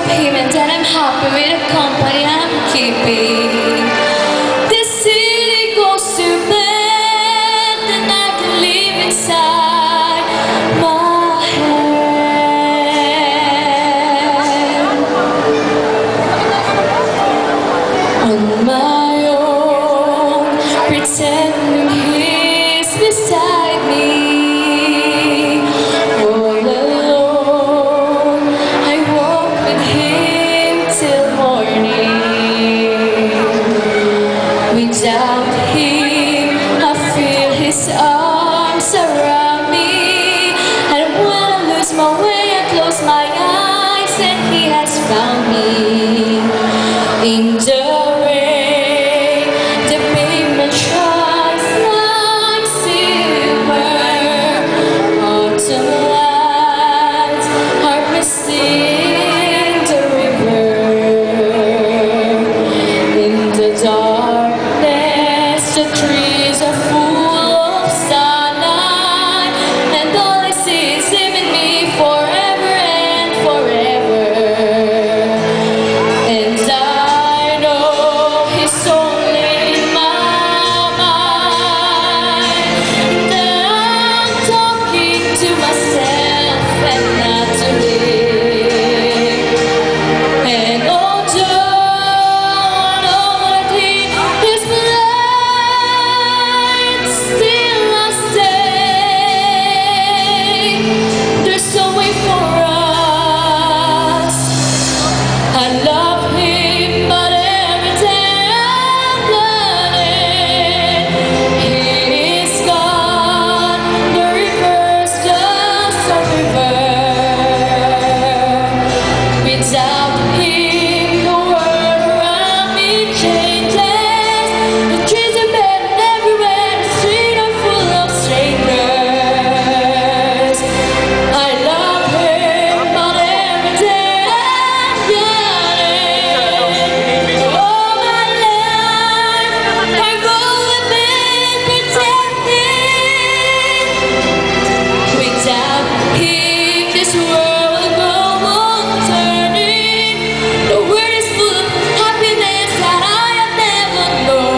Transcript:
him, and then I'm happy with the company I'm keeping. This city goes to bed, and I can live inside my head. On my own, pretending he's beside me. All alone, I walk with him till morning. Without him, I feel his arms around me. And when I lose my way, I close my eyes, and he has found me. In the rain, the pavement shines like silver. Autumn lights are misting the river. In the darkness, the trees are full of sunlight, and all I see is him and me forever and forever. And I know he's only in my mind, that I'm talking to myself and not to him. And although I know that he is blind, still I stay. There's a way for us. I love him, but every day I'm learning he is gone. The river's just a river. Without him, the world around me changes. The trees are bent everywhere, the streets are full of strangers. I love him, but every day I'm yearning. All my life, I go with him, pretending. Without him, this world will go on turning. The world is full of happiness that I have never known.